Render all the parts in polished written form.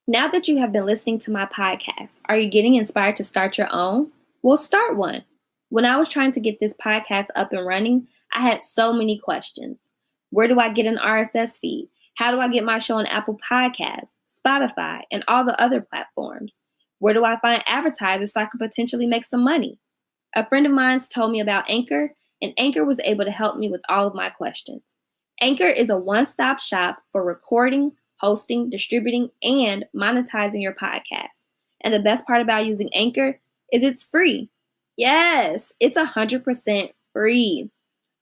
Now that you have been listening to my podcast, are you getting inspired to start your own? Well, start one. When I was trying to get this podcast up and running, I had so many questions. Where do I get an RSS feed? How do I get my show on Apple Podcasts, Spotify, and all the other platforms? Where do I find advertisers so I could potentially make some money? A friend of mine told me about Anchor, and Anchor was able to help me with all of my questions. Anchor is a one-stop shop for recording, hosting, distributing, and monetizing your podcast. And the best part about using Anchor is it's free. Yes, it's 100% free.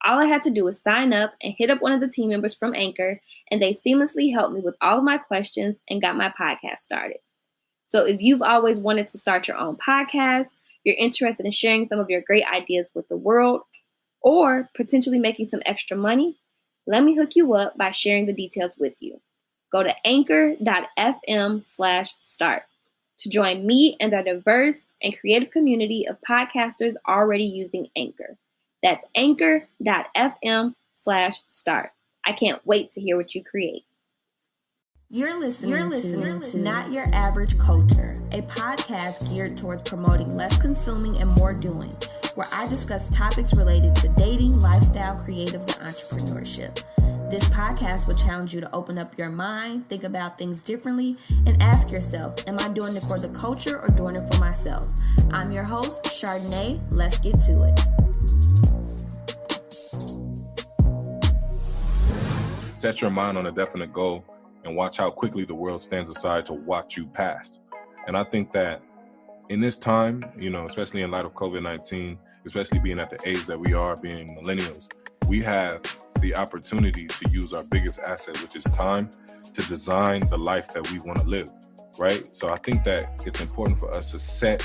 All I had to do was sign up and hit up one of the team members from Anchor, and they seamlessly helped me with all of my questions and got my podcast started. So if you've always wanted to start your own podcast, you're interested in sharing some of your great ideas with the world, or potentially making some extra money, let me hook you up by sharing the details with you. Go to anchor.fm/start to join me and the diverse and creative community of podcasters already using Anchor. That's anchor.fm/start. I can't wait to hear what you create. You're listening to Not Your Average Culture, a podcast geared towards promoting less consuming and more doing, where I discuss topics related to dating, lifestyle, creatives, and entrepreneurship. This podcast will challenge you to open up your mind, think about things differently, and ask yourself, am I doing it for the culture or doing it for myself? I'm your host, Chardonnay. Let's get to it. Set your mind on a definite goal and watch how quickly the world stands aside to watch you past. And I think that in this time, especially in light of COVID-19, especially being at the age that we are, being millennials, we have the opportunity to use our biggest asset, which is time, to design the life that we want to live, right? So I think that it's important for us to set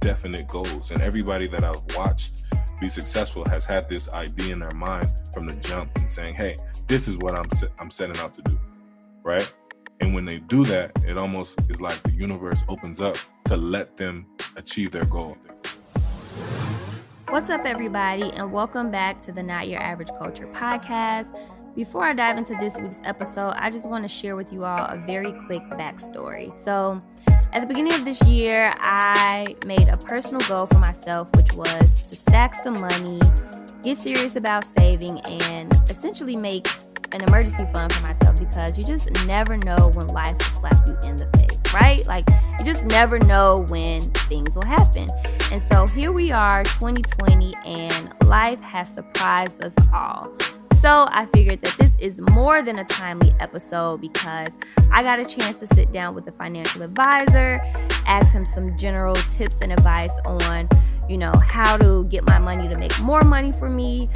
definite goals. And everybody that I've watched be successful has had this idea in their mind from the jump and saying, hey, this is what I'm setting out to do. Right? And when they do that, it almost is like the universe opens up to let them achieve their goal. What's up, everybody, and welcome back to the Not Your Average Culture podcast. Before I dive into this week's episode, I just want to share with you all a very quick backstory. So, at the beginning of this year, I made a personal goal for myself, which was to stack some money, get serious about saving, and essentially make an emergency fund for myself, because you just never know when life will slap you in the face, right? Like, you just never know when things will happen. And so here we are, 2020, and life has surprised us all. So I figured that this is more than a timely episode, because I got a chance to sit down with a financial advisor, ask him some general tips and advice on, how to get my money to make more money for me,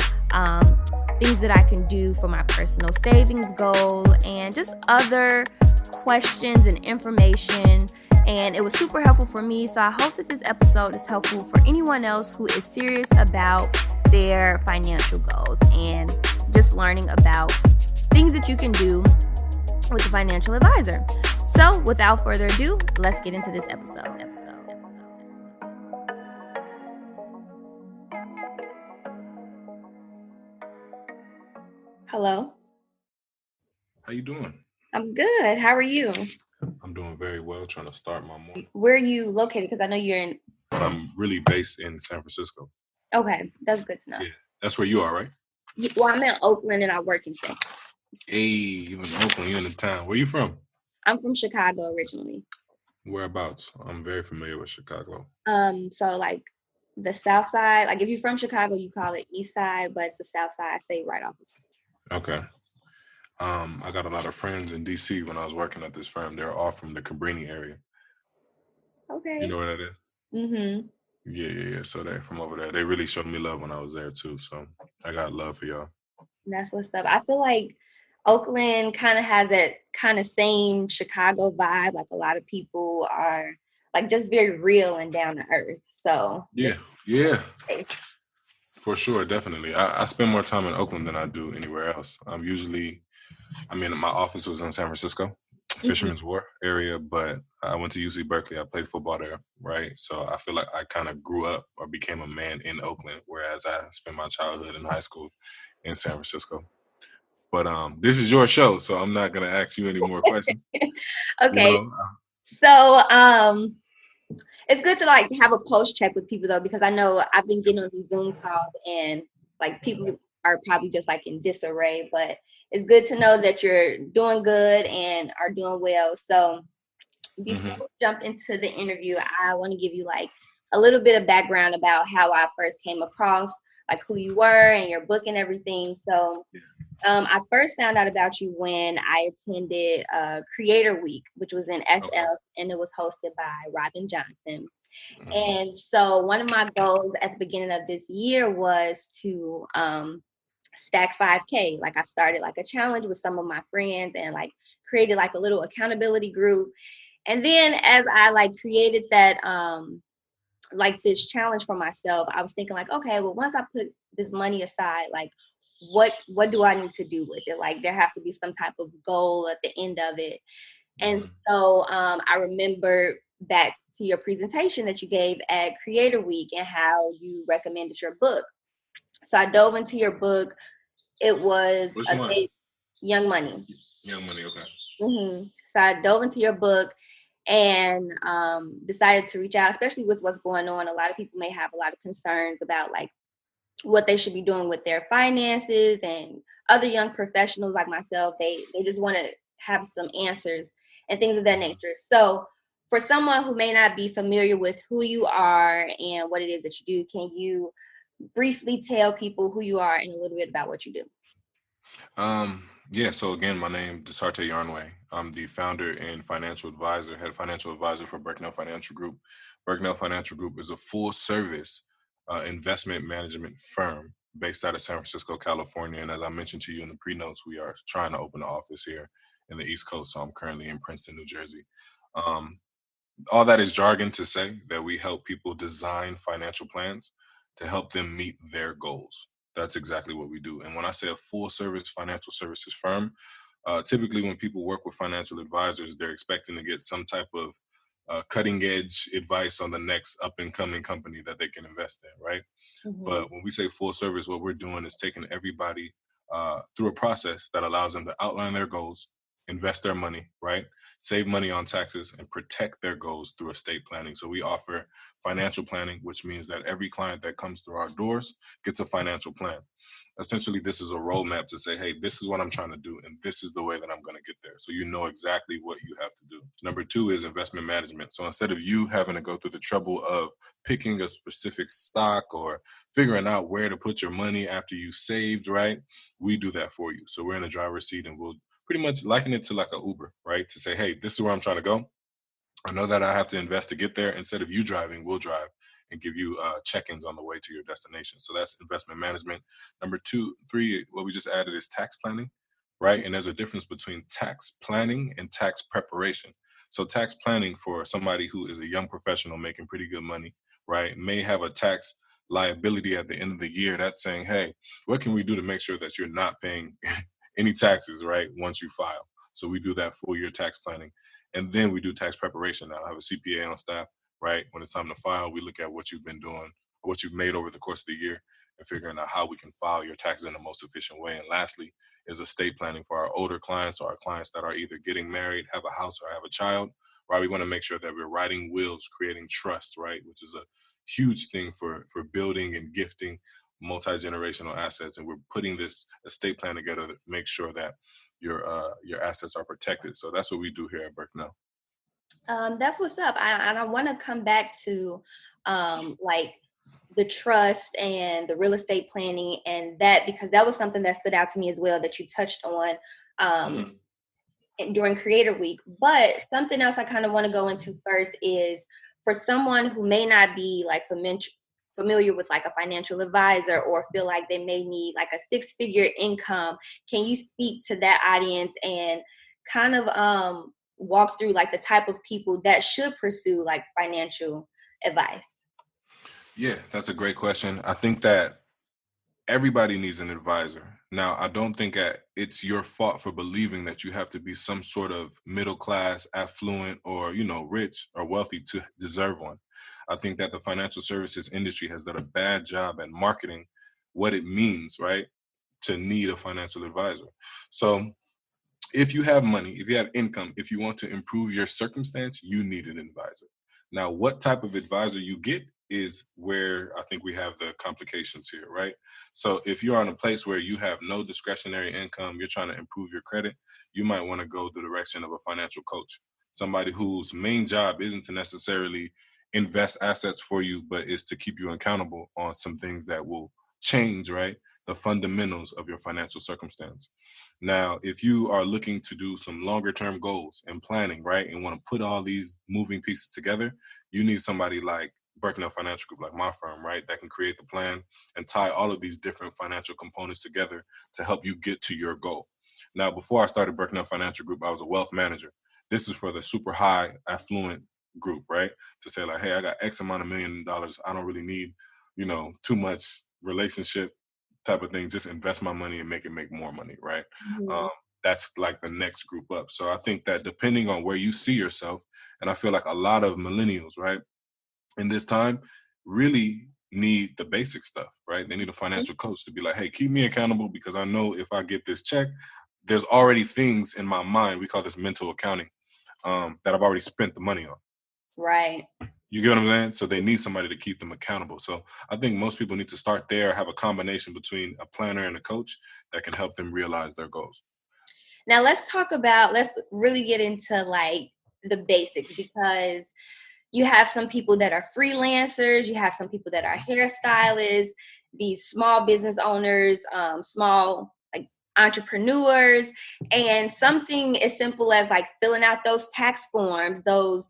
things that I can do for my personal savings goal, and just other questions and information. And it was super helpful for me. So I hope that this episode is helpful for anyone else who is serious about their financial goals and just learning about things that you can do with a financial advisor. So without further ado, let's get into this episode. Hello. How you doing? I'm good. How are you? I'm doing very well, trying to start my morning. Where are you located? Because I know you're in... I'm really based in San Francisco. Okay, that's good to know. Yeah, that's where you are, right? Well, I'm in Oakland and I work in San. Hey, you in Oakland, you're in the town. Where you from? I'm from Chicago originally. Whereabouts? I'm very familiar with Chicago. So like the South Side, like if you're from Chicago, you call it East Side, but it's the South Side. I stay right off. Okay. I got a lot of friends in DC when I was working at this firm. They're all from the Cabrini area. Okay. You know where that is? Mm-hmm. Yeah. So they're from over there. They really showed me love when I was there too. So I got love for y'all. That's what's up. I feel like Oakland kind of has that kind of same Chicago vibe. Like a lot of people are like just very real and down to earth. So yeah. For sure, definitely. I spend more time in Oakland than I do anywhere else. My office was in San Francisco, Fisherman's Wharf area, but I went to UC Berkeley. I played football there, right? So I feel like I kind of grew up or became a man in Oakland, whereas I spent my childhood in high school in San Francisco. But this is your show, so I'm not going to ask you any more questions. Okay. So it's good to like have a post check with people though, because I know I've been getting on these Zoom calls and like people are probably just like in disarray, but it's good to know that you're doing good and are doing well. So before we jump into the interview, I want to give you like a little bit of background about how I first came across like who you were and your book and everything. So I first found out about you when I attended Creator Week, which was in SF, and it was hosted by Robin Johnson. And so one of my goals at the beginning of this year was to stack 5K. Like I started like a challenge with some of my friends and like created like a little accountability group. And then as I like created that like this challenge for myself, I was thinking like, okay, well, once I put this money aside, like what do I need to do with it? Like there has to be some type of goal at the end of it. And so I remember back to your presentation that you gave at Creator Week and how you recommended your book. So I dove into your book. It was Young Money. Young Money, okay. So I dove into your book and decided to reach out, especially with what's going on. A lot of people may have a lot of concerns about like what they should be doing with their finances, and other young professionals like myself, they just want to have some answers and things of that nature. So for someone who may not be familiar with who you are and what it is that you do, can you briefly tell people who you are and a little bit about what you do? Yeah, so again, my name is Dasarte Yarnway. I'm the founder and head financial advisor for Berknell Financial Group. Berknell Financial Group is a full service investment management firm based out of San Francisco, California. And as I mentioned to you in the pre-notes, we are trying to open an office here in the East Coast. So I'm currently in Princeton, New Jersey. All that is jargon to say that we help people design financial plans to help them meet their goals. That's exactly what we do. And when I say a full service financial services firm, typically when people work with financial advisors, they're expecting to get some type of cutting edge advice on the next up and coming company that they can invest in, right? But when we say full service, what we're doing is taking everybody through a process that allows them to outline their goals, invest their money, right? Save money on taxes and protect their goals through estate planning. So we offer financial planning, which means that every client that comes through our doors gets a financial plan. Essentially, this is a roadmap to say, hey, this is what I'm trying to do, and this is the way that I'm going to get there. So you know exactly what you have to do. Number two is investment management. So instead of you having to go through the trouble of picking a specific stock or figuring out where to put your money after you saved, right? We do that for you. So we're in the driver's seat, and we'll pretty much liken it to like a Uber, right? To say, hey, this is where I'm trying to go. I know that I have to invest to get there. Instead of you driving, we'll drive and give you check-ins on the way to your destination. So that's investment management. Number three, what we just added is tax planning, right? And there's a difference between tax planning and tax preparation. So tax planning for somebody who is a young professional making pretty good money, right, may have a tax liability at the end of the year that's saying, hey, what can we do to make sure that you're not paying any taxes, right, once you file? So we do that full year tax planning. And then we do tax preparation. Now I have a CPA on staff, right? When it's time to file, we look at what you've been doing, what you've made over the course of the year, and figuring out how we can file your taxes in the most efficient way. And lastly is estate planning for our older clients or our clients that are either getting married, have a house, or have a child, right? We want to make sure that we're writing wills, creating trust, right? Which is a huge thing for building and gifting multi-generational assets, and we're putting this estate plan together to make sure that your assets are protected. So that's what we do here at Berknell. That's what's up. I want to come back to like the trust and the real estate planning and that, because that was something that stood out to me as well that you touched on during Creator Week. But something else I kind of want to go into first is for someone who may not be like familiar with like a financial advisor or feel like they may need like a 6-figure income, can you speak to that audience and kind of walk through like the type of people that should pursue like financial advice? Yeah, that's a great question. I think that everybody needs an advisor. Now, I don't think that it's your fault for believing that you have to be some sort of middle class, affluent, or, rich or wealthy to deserve one. I think that the financial services industry has done a bad job at marketing what it means, right, to need a financial advisor. So if you have money, if you have income, if you want to improve your circumstance, you need an advisor. Now, what type of advisor you get is where I think we have the complications here, right? So if you're on a place where you have no discretionary income, you're trying to improve your credit, you might want to go the direction of a financial coach, somebody whose main job isn't to necessarily invest assets for you, but is to keep you accountable on some things that will change, right? The fundamentals of your financial circumstance. Now, if you are looking to do some longer term goals and planning, right, and want to put all these moving pieces together, you need somebody like Birkenau Financial Group, like my firm, right, that can create the plan and tie all of these different financial components together to help you get to your goal. Now, before I started Birkenau Financial Group, I was a wealth manager. This is for the super high affluent group, right? To say like, hey, I got X amount of $1 million. I don't really need, too much relationship type of thing. Just invest my money and make it make more money, right? Mhm. Um, that's like the next group up. So I think that depending on where you see yourself, and I feel like a lot of millennials, right, in this time really need the basic stuff, right? They need a financial coach to be like, hey, keep me accountable because I know if I get this check, there's already things in my mind, we call this mental accounting, that I've already spent the money on. Right. You get what I'm saying? So they need somebody to keep them accountable. So I think most people need to start there, have a combination between a planner and a coach that can help them realize their goals. Now let's really get into like the basics, because you have some people that are freelancers, you have some people that are hairstylists, these small business owners, small like entrepreneurs, and something as simple as like filling out those tax forms, those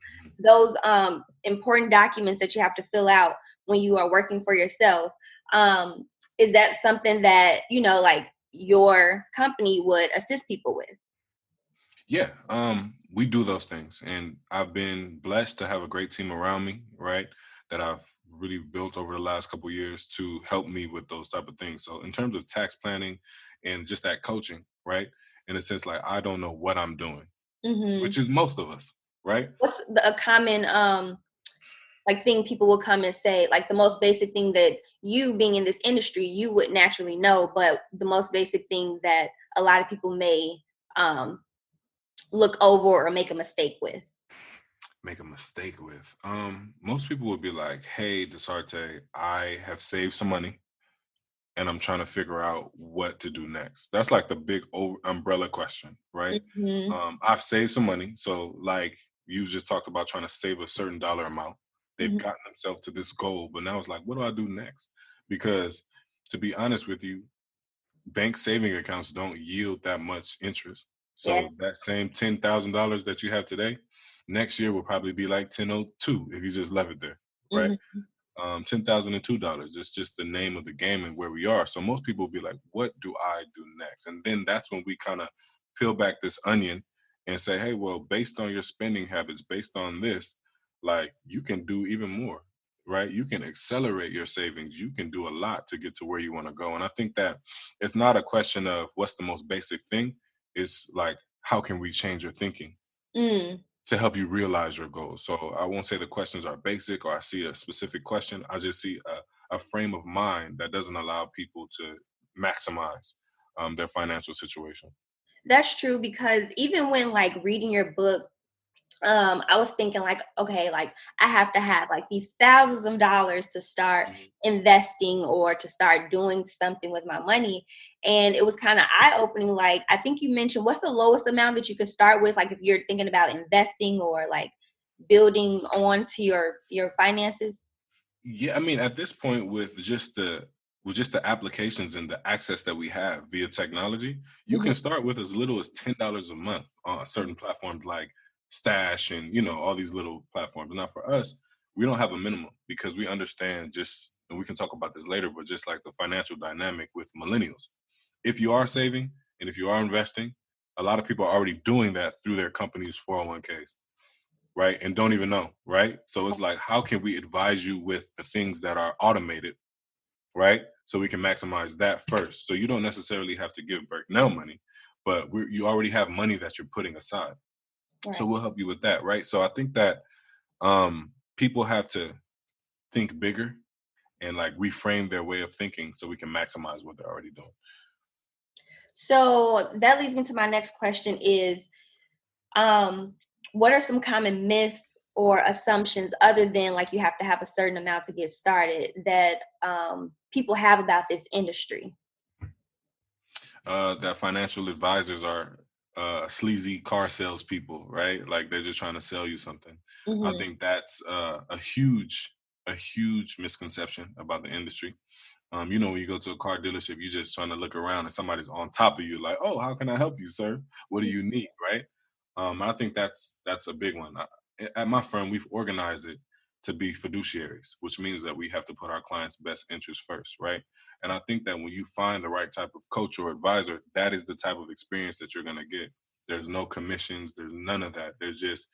important documents that you have to fill out when you are working for yourself. Um, is that something that like your company would assist people with? Yeah, we do those things, and I've been blessed to have a great team around me, right? That I've really built over the last couple of years to help me with those type of things. So in terms of tax planning and just that coaching, right? In a sense, like I don't know what I'm doing, Hmm. which is most of us, right? What's a common like thing people will come and say, like the most basic thing that you being in this industry you would naturally know, but the most basic thing that a lot of people may um look over or make a mistake with? Make a mistake with. Most people would be like, "Hey, Dasarte, I have saved some money and I'm trying to figure out what to do next." That's like the big umbrella question, right? Hmm. I've saved some money. So, like you just talked about trying to save a certain dollar amount. They've Hmm. gotten themselves to this goal, but now it's like, what do I do next? Because to be honest with you, bank saving accounts don't yield that much interest. Yeah. So that same $10,000 that you have today, next year will probably be like 1002 if you just left it there, right? Hmm. $10,002. It's just the name of the game and where we are. So most people will be like, what do I do next? And then that's when we kind of peel back this onion and say, hey, well, based on your spending habits, based on this, like you can do even more, right? You can accelerate your savings. You can do a lot to get to where you want to go. And I think that it's not a question of what's the most basic thing. It's like, how can we change your thinking Mm. to help you realize your goals? So I won't say the questions are basic or I see a specific question. I just see a frame of mind that doesn't allow people to maximize their financial situation. That's true, because even when like reading your book, I was thinking like, okay, like I have to have like these thousands of dollars to start Mhm. investing or to start doing something with my money. And it was kind of eye opening. Like, I think you mentioned, what's the lowest amount that you could start with? Like if you're thinking about investing or like building on to your finances. Yeah, I mean, at this point, with just the applications and the access that we have via technology, you Mhm. can start with as little as $10 a month on certain platforms like Stash and all these little platforms. Now, for us, we don't have a minimum because we understand and we can talk about this later, but just like the financial dynamic with millennials, if you are saving and if you are investing, a lot of people are already doing that through their company's 401ks, right? And don't even know, right? So it's like, how can we advise you with the things that are automated, right? So we can maximize that first. So you don't necessarily have to give Now money, but you already have money that you're putting aside. So Right. we'll help you with that, right? So I think that people have to think bigger and like reframe their way of thinking so we can maximize what they're already doing. So that leads me to my next question is, what are some common myths or assumptions other than like you have to have a certain amount to get started that people have about this industry? That financial advisors are sleazy car salespeople, right? Like they're just trying to sell you something. I Mm-hmm. think that's a huge misconception about the industry. When you go to a car dealership, you're just trying to look around and somebody's on top of you, like, "Oh, how can I help you, sir? What do you need?" Right? I think that's a big one. At my firm, we've organized it to be fiduciaries, which means that we have to put our clients' best interests first, right? And I think that when you find the right type of coach or advisor, that is the type of experience that you're going to get. There's no commissions, there's none of that. There's just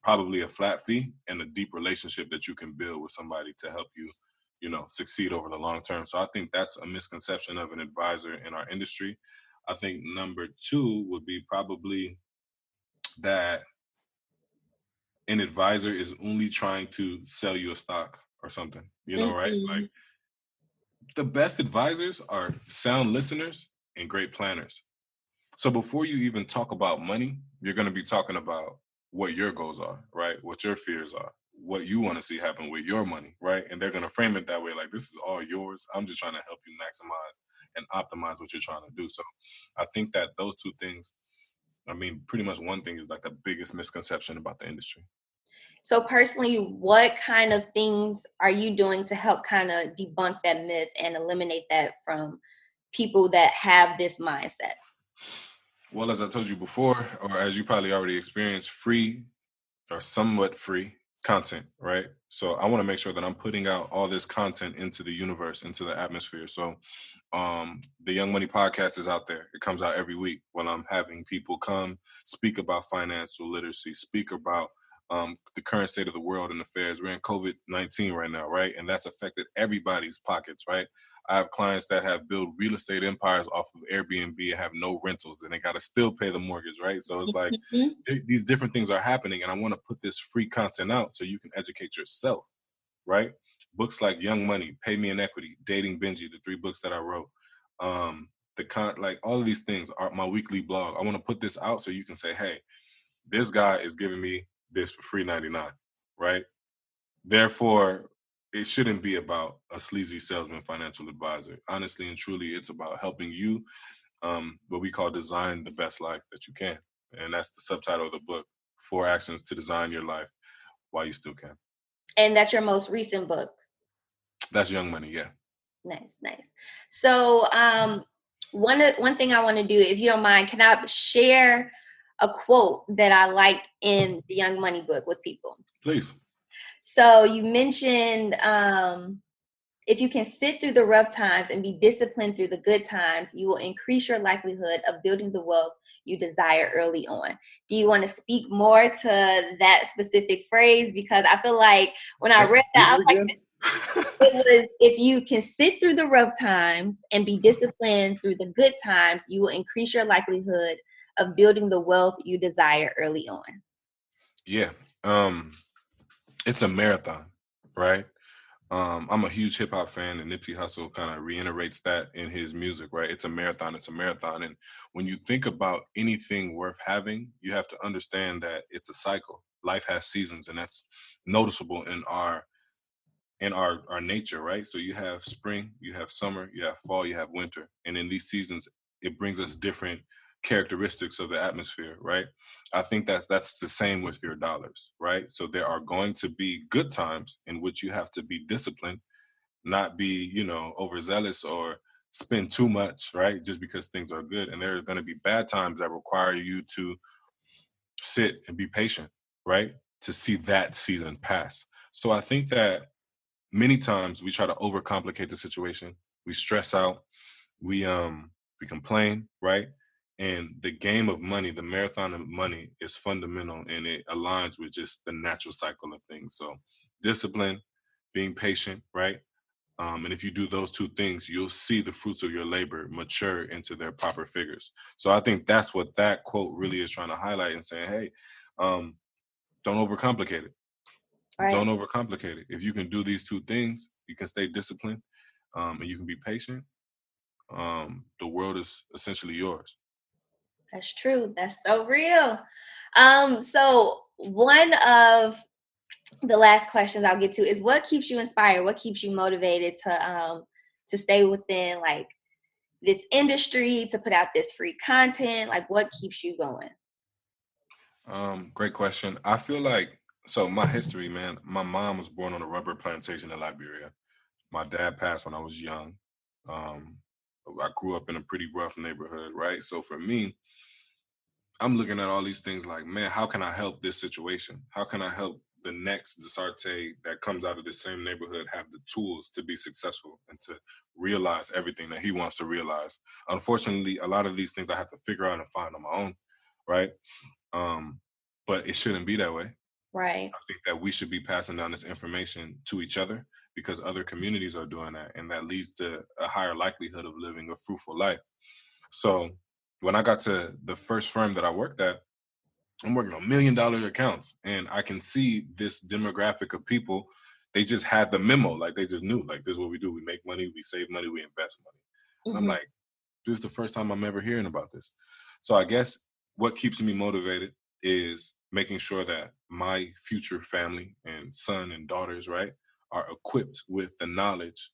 probably a flat fee and a deep relationship that you can build with somebody to help you, succeed over the long term. So I think that's a misconception of an advisor in our industry. I think number two would be probably that an advisor is only trying to sell you a stock or something, right? Mm-hmm. Like the best advisors are sound listeners and great planners. So before you even talk about money, you're going to be talking about what your goals are, right? What your fears are, what you want to see happen with your money, right? And they're going to frame it that way, like, this is all yours. I'm just trying to help you maximize and optimize what you're trying to do. So I think that those two things, pretty much one thing is like the biggest misconception about the industry. So personally, what kind of things are you doing to help kind of debunk that myth and eliminate that from people that have this mindset? Well, as I told you before, or as you probably already experienced, free or somewhat free content, right? So I want to make sure that I'm putting out all this content into the universe, into the atmosphere. So the Young Money podcast is out there. It comes out every week when I'm having people come speak about financial literacy, speak about the current state of the world and affairs. We're in COVID-19 right now, right? And that's affected everybody's pockets, right? I have clients that have built real estate empires off of Airbnb and have no rentals, and they got to still pay the mortgage, right? So it's like Mm-hmm. these different things are happening, and I want to put this free content out so you can educate yourself, right? Books like Young Money, Pay Me in Equity, Dating Benji, the 3 books that I wrote, like all of these things are my weekly blog. I want to put this out so you can say, hey, this guy is giving me this for free 99, right? Therefore, it shouldn't be about a sleazy salesman financial advisor. Honestly and truly, it's about helping you, what we call design the best life that you can. And that's the subtitle of the book, 4 Actions to Design Your Life While You Still Can. And that's your most recent book. That's Young Money, yeah. Nice. So one thing I want to do, if you don't mind, can I share a quote that I liked in the Young Money book with people? Please. So you mentioned if you can sit through the rough times and be disciplined through the good times, you will increase your likelihood of building the wealth you desire early on. Do you want to speak more to that specific phrase? Because I feel like when I read that, I was like, it was, if you can sit through the rough times and be disciplined through the good times, you will increase your likelihood of building the wealth you desire early on. Yeah. It's a marathon, right? I'm a huge hip hop fan, and Nipsey Hussle kind of reiterates that in his music, right? It's a marathon. And when you think about anything worth having, you have to understand that it's a cycle. Life has seasons, and that's noticeable in our nature, right? So you have spring, you have summer, you have fall, you have winter, and in these seasons, it brings us different characteristics of the atmosphere, right? I think that's the same with your dollars, right? So there are going to be good times in which you have to be disciplined, not be, overzealous or spend too much, right? Just because things are good. And there are going to be bad times that require you to sit and be patient, right? To see that season pass. So I think that many times we try to overcomplicate the situation. We stress out. We complain, right? And the game of money, the marathon of money, is fundamental, and it aligns with just the natural cycle of things. So discipline, being patient, right? And if you do those two things, you'll see the fruits of your labor mature into their proper figures. So I think that's what that quote really is trying to highlight and saying, hey, don't overcomplicate it. Right. Don't overcomplicate it. If you can do these two things, you can stay disciplined, and you can be patient. the world is essentially yours. That's true. That's so real. So one of the last questions I'll get to is what keeps you inspired? What keeps you motivated to stay within like this industry, to put out this free content? Like what keeps you going? Great question. I feel like, so my history, man, my mom was born on a rubber plantation in Liberia. My dad passed when I was young. Um, I grew up in a pretty rough neighborhood, right? So for me, I'm looking at all these things like, man, how can I help this situation? How can I help the next Dasarte that comes out of the same neighborhood have the tools to be successful and to realize everything that he wants to realize? Unfortunately, a lot of these things I have to figure out and find on my own, right? Um, but it shouldn't be that way. Right. I think that we should be passing down this information to each other because other communities are doing that, and that leads to a higher likelihood of living a fruitful life. So when I got to the first firm that I worked at, I'm working on $1 million accounts, and I can see this demographic of people. They just had the memo, like they just knew, like this is what we do. We make money, we save money, we invest money. And I'm like, this is the first time I'm ever hearing about this. So I guess what keeps me motivated is making sure that my future family and son and daughters, right, are equipped with the knowledge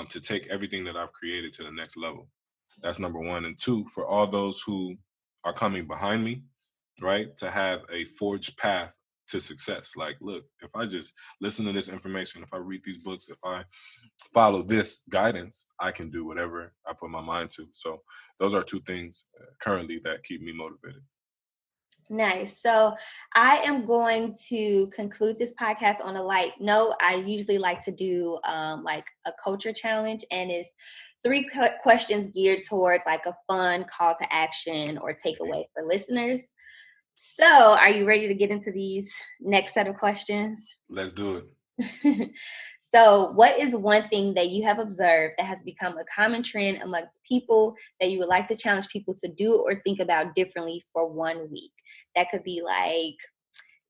to take everything that I've created to the next level. That's number one. And two, for all those who are coming behind me, right, to have a forged path to success. Like, look, if I just listen to this information, if I read these books, if I follow this guidance, I can do whatever I put my mind to. So those are two things currently that keep me motivated. Nice. So I am going to conclude this podcast on a light note. I usually like to do like a culture challenge, and it's three questions geared towards like a fun call to action or takeaway for listeners. So are you ready to get into these next set of questions? Let's do it. So, what is one thing that you have observed that has become a common trend amongst people that you would like to challenge people to do or think about differently for 1 week? That could be like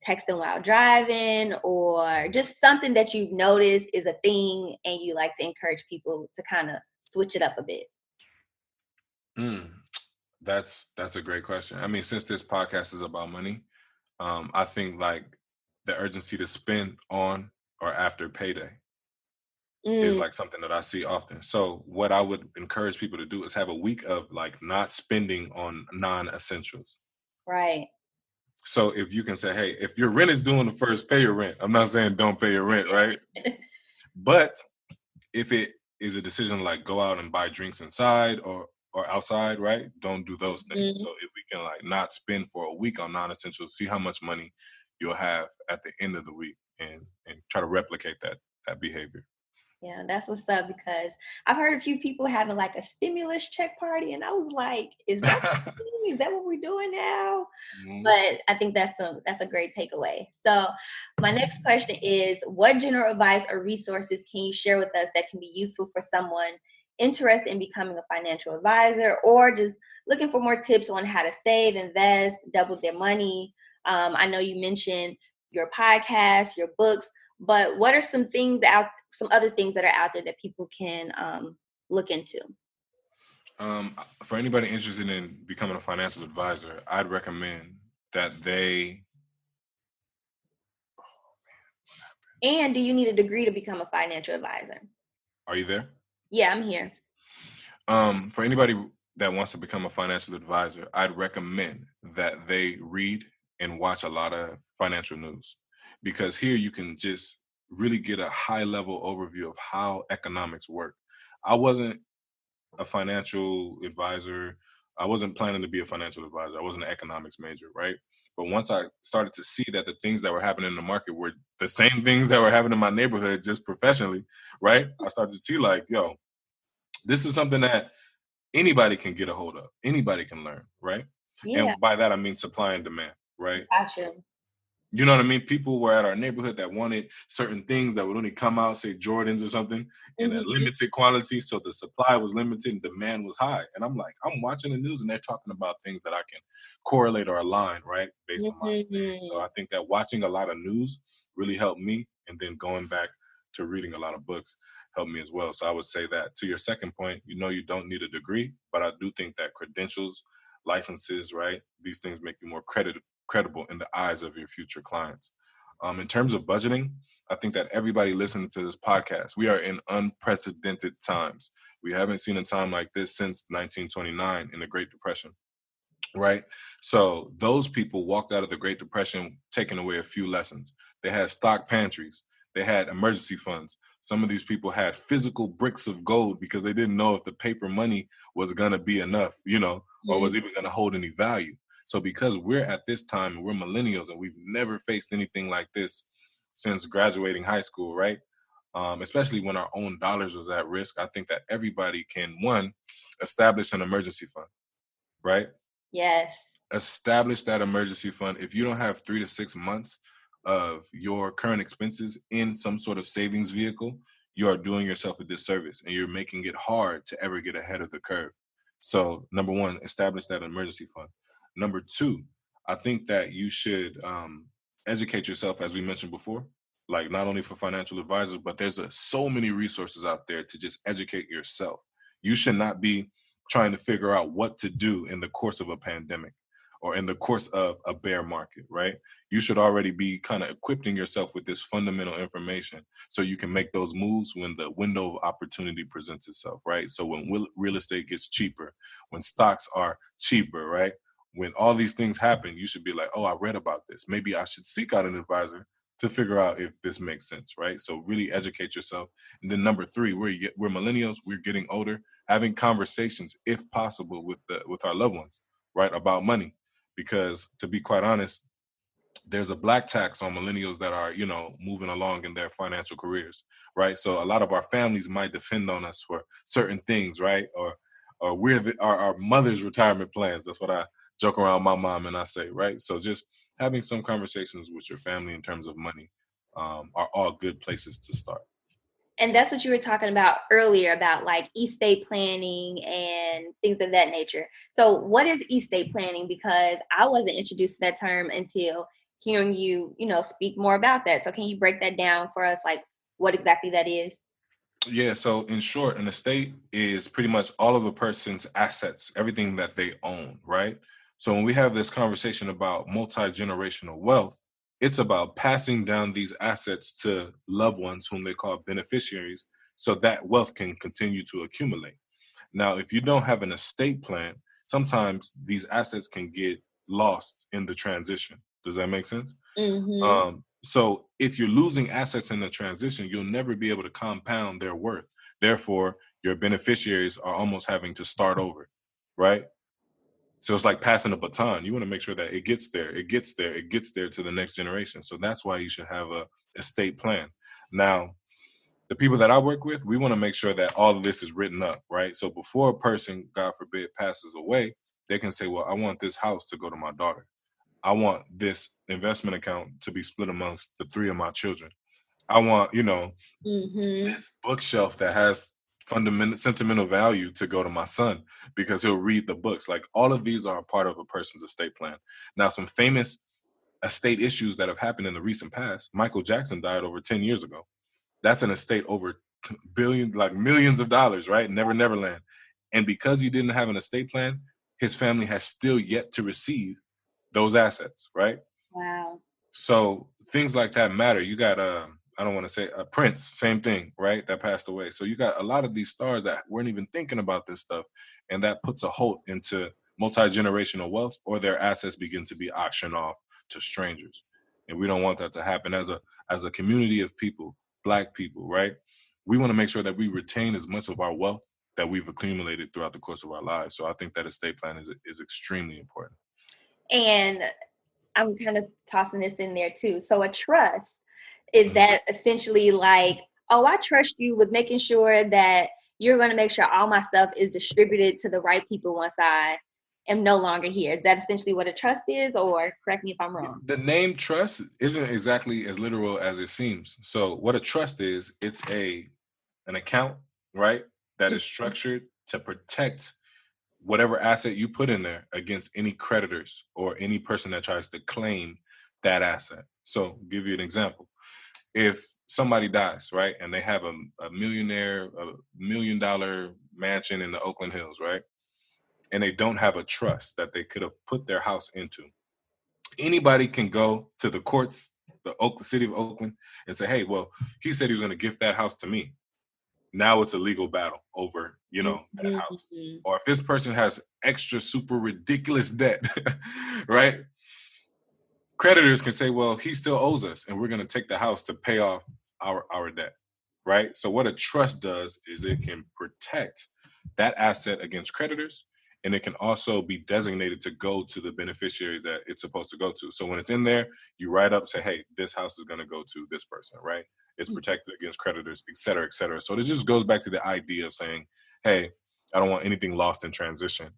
texting while driving, or just something that you've noticed is a thing and you like to encourage people to kind of switch it up a bit. That's a great question. I mean, since this podcast is about money, I think like the urgency to spend on or after payday is like something that I see often. So what I would encourage people to do is have a week of like not spending on non-essentials. Right. So if you can say, hey, if your rent is due on the first, pay your rent. I'm not saying don't pay your rent, right? But if it is a decision like go out and buy drinks inside or outside, right? Don't do those things. So if we can like not spend for a week on non-essentials, see how much money you'll have at the end of the week and try to replicate that behavior. Yeah, that's what's up, because I've heard a few people having like a stimulus check party, and I was like, is that is that what we're doing now? But I think that's a great takeaway. So my next question is, what general advice or resources can you share with us that can be useful for someone interested in becoming a financial advisor, or just looking for more tips on how to save, invest, double their money? I know you mentioned your podcast, your books, but what are some other things that are out there that people can look into? For anybody interested in becoming a financial advisor, I'd recommend that they. And do you need a degree to become a financial advisor? Are you there? Yeah, I'm here. For anybody that wants to become a financial advisor, I'd recommend that they read and watch a lot of financial news, because here you can just really get a high level overview of how economics work. I wasn't a financial advisor. I wasn't planning to be a financial advisor. I wasn't an economics major, right? But once I started to see that the things that were happening in the market were the same things that were happening in my neighborhood, just professionally, right? I started to see like, yo, this is something that anybody can get a hold of. Anybody can learn, right? Yeah, And by that, I mean supply and demand, right? gotcha. You know what I mean? People were at our neighborhood that wanted certain things that would only come out, say Jordans or something, in a limited quantity. So the supply was limited and demand was high. And I'm like, I'm watching the news and they're talking about things that I can correlate or align, right? Based on my experience. So I think that watching a lot of news really helped me. And then going back to reading a lot of books helped me as well. So I would say that to your second point, you don't need a degree, but I do think that credentials, licenses, right, these things make you more credible in the eyes of your future clients. In terms of budgeting, I think that everybody listening to this podcast, we are in unprecedented times. We haven't seen a time like this since 1929 in the Great Depression, right? So those people walked out of the Great Depression taking away a few lessons. They had stock pantries. They had emergency funds. Some of these people had physical bricks of gold because they didn't know if the paper money was going to be enough, or was even going to hold any value. So because we're at this time and we're millennials and we've never faced anything like this since graduating high school, right? Especially when our own dollars was at risk, I think that everybody can, one, establish an emergency fund, right? Yes. Establish that emergency fund. If you don't have 3 to 6 months of your current expenses in some sort of savings vehicle, you are doing yourself a disservice and you're making it hard to ever get ahead of the curve. So, number one, establish that emergency fund. Number two, I think that you should educate yourself, as we mentioned before, like not only for financial advisors, but there's so many resources out there to just educate yourself. You should not be trying to figure out what to do in the course of a pandemic or in the course of a bear market, right? You should already be kind of equipping yourself with this fundamental information so you can make those moves when the window of opportunity presents itself, right? So when real estate gets cheaper, when stocks are cheaper, right? When all these things happen, you should be like, oh, I read about this. Maybe I should seek out an advisor to figure out if this makes sense, right? So really educate yourself. And then number three, we're millennials, we're getting older, having conversations, if possible, with our loved ones, right, about money. Because to be quite honest, there's a black tax on millennials that are, moving along in their financial careers, right? So a lot of our families might depend on us for certain things, right? Or our mother's retirement plans. That's what I joke around my mom and I say, right? So just having some conversations with your family in terms of money are all good places to start. And that's what you were talking about earlier about like estate planning and things of that nature. So what is estate planning? Because I wasn't introduced to that term until hearing you, speak more about that. So can you break that down for us, like what exactly that is? Yeah, so in short, an estate is pretty much all of a person's assets, everything that they own, right? So when we have this conversation about multi-generational wealth, it's about passing down these assets to loved ones whom they call beneficiaries so that wealth can continue to accumulate. Now, if you don't have an estate plan, sometimes these assets can get lost in the transition. Does that make sense? Mm-hmm. So if you're losing assets in the transition, you'll never be able to compound their worth. Therefore, your beneficiaries are almost having to start over, right? So it's like passing a baton. You want to make sure that it gets there, it gets there, it gets there to the next generation. So that's why you should have a estate plan. Now, the people that I work with, we want to make sure that all of this is written up, right? So before a person, God forbid, passes away, they can say, well, I want this house to go to my daughter. I want this investment account to be split amongst the three of my children. I want, Mm-hmm. this bookshelf that has fundamental sentimental value to go to my son because he'll read the books. Like all of these are a part of a person's estate plan. Now, some famous estate issues that have happened in the recent past. Michael Jackson died over 10 years ago. That's an estate over billions, like millions of dollars, right? Neverland. And because he didn't have an estate plan, his family has still yet to receive those assets, right? Wow. So things like that matter. You got I don't want to say Prince, same thing, right? That passed away. So you got a lot of these stars that weren't even thinking about this stuff, and that puts a halt into multi-generational wealth, or their assets begin to be auctioned off to strangers. And we don't want that to happen. As a community of people, Black people, right? We want to make sure that we retain as much of our wealth that we've accumulated throughout the course of our lives. So I think that estate plan is extremely important. And I'm kind of tossing this in there too. So a trust, is Mhm. that essentially like, oh, I trust you with making sure that you're going to make sure all my stuff is distributed to the right people once I am no longer here. Is that essentially what a trust is? Or correct me if I'm wrong. The name trust isn't exactly as literal as it seems. So what a trust is, it's an account, right, that is structured to protect whatever asset you put in there against any creditors or any person that tries to claim that asset. So give you an example. if somebody dies, right, and they have a $1 million mansion in the Oakland Hills, right, and they don't have a trust that they could have put their house into, anybody can go to the courts, the city of Oakland, and say, hey, well, he said he was going to gift that house to me. Now it's a legal battle over, that house. Or if this person has extra super ridiculous debt, right? Creditors can say, well, he still owes us, and we're going to take the house to pay off our debt, right? So what a trust does is it can protect that asset against creditors, and it can also be designated to go to the beneficiaries that it's supposed to go to. So when it's in there, you write up, say, hey, this house is going to go to this person, right? It's protected against creditors, et cetera, et cetera. So it just goes back to the idea of saying, hey, I don't want anything lost in transition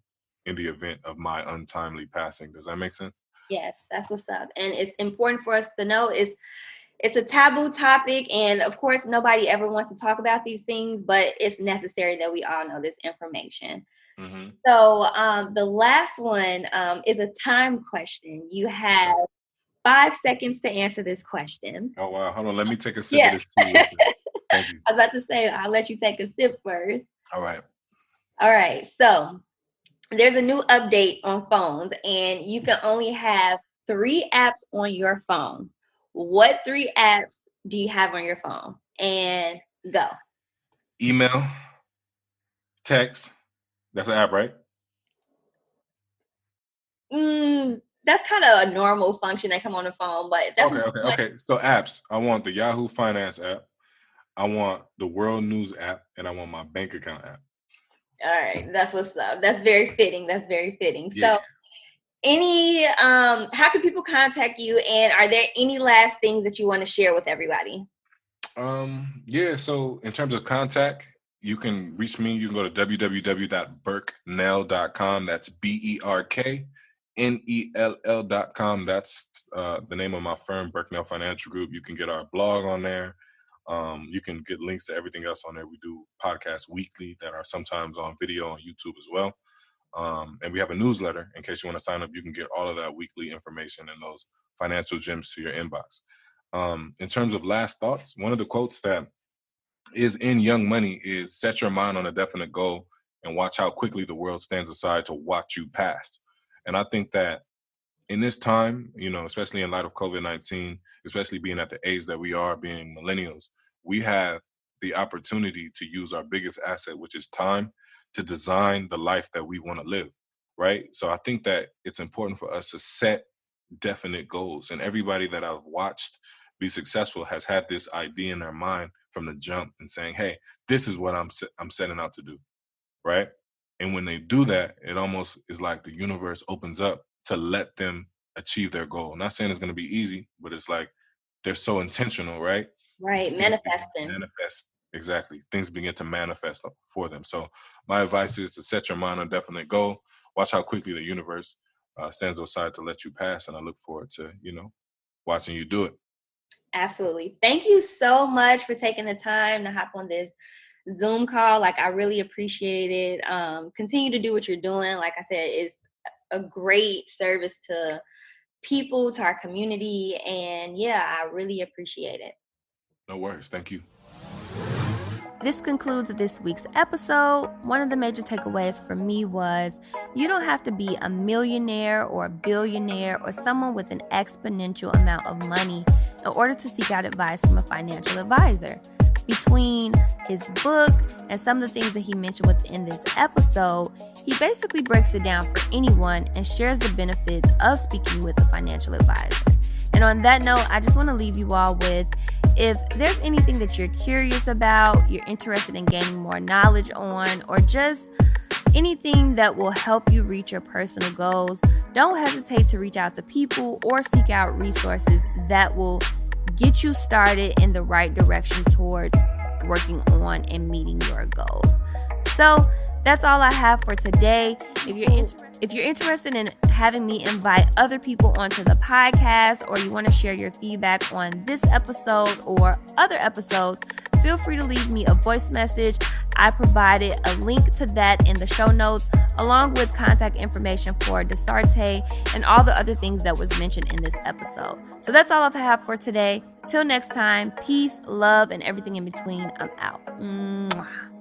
in the event of my untimely passing. Does that make sense? Yes, that's what's up. And it's important for us to know it's a taboo topic. And of course, nobody ever wants to talk about these things, but it's necessary that we all know this information. Mm-hmm. So the last one is a time question. You have 5 seconds to answer this question. Oh, wow. Hold on. Let me take a sip of this tea. Thank you. I was about to say, I'll let you take a sip first. All right. All right. So there's a new update on phones, and you can only have 3 apps on your phone. What 3 apps do you have on your phone? And go. Email, text. That's an app, right? That's kind of a normal function that come on the phone, but that's okay. So apps. I want the Yahoo Finance app. I want the World News app, and I want my bank account app. All right, that's what's up. That's very fitting. Yeah. So how can people contact you, and are there any last things that you want to share with everybody? So in terms of contact, you can reach me. You can go to www.berknell.com. That's BERKNELL.com. That's the name of my firm, Berknell Financial Group. You can get our blog on there. You can get links to everything else on there. We do podcasts weekly that are sometimes on video on YouTube as well. And we have a newsletter. In case you want to sign up, you can get all of that weekly information and those financial gems to your inbox. In terms of last thoughts, one of the quotes that is in Young Money is set your mind on a definite goal and watch how quickly the world stands aside to watch you past. And I think that in this time, especially in light of COVID-19, especially being at the age that we are, being millennials, we have the opportunity to use our biggest asset, which is time, to design the life that we want to live, right? So I think that it's important for us to set definite goals. And everybody that I've watched be successful has had this idea in their mind from the jump and saying, hey, this is what I'm setting out to do, right? And when they do that, it almost is like the universe opens up to let them achieve their goal. I'm not saying it's going to be easy, but it's like they're so intentional, right? Right, manifesting. Exactly. Things begin to manifest for them. So my advice is to set your mind on a definite goal. Watch how quickly the universe stands aside to let you pass. And I look forward to, watching you do it. Absolutely. Thank you so much for taking the time to hop on this Zoom call. I really appreciate it. Continue to do what you're doing. Like I said, it's a great service to people, to our community. And yeah, I really appreciate it. No worries. Thank you. This concludes this week's episode. One of the major takeaways for me was you don't have to be a millionaire or a billionaire or someone with an exponential amount of money in order to seek out advice from a financial advisor. Between his book and some of the things that he mentioned within this episode, he basically breaks it down for anyone and shares the benefits of speaking with a financial advisor. And on that note, I just want to leave you all with, if there's anything that you're curious about, you're interested in gaining more knowledge on, or just anything that will help you reach your personal goals, don't hesitate to reach out to people or seek out resources that will get you started in the right direction towards working on and meeting your goals. So that's all I have for today. If you're interested in having me invite other people onto the podcast, or you want to share your feedback on this episode or other episodes, feel free to leave me a voice message. I provided a link to that in the show notes along with contact information for Dasarte and all the other things that was mentioned in this episode. So that's all I have for today. Till next time, peace, love, and everything in between. I'm out. Mwah.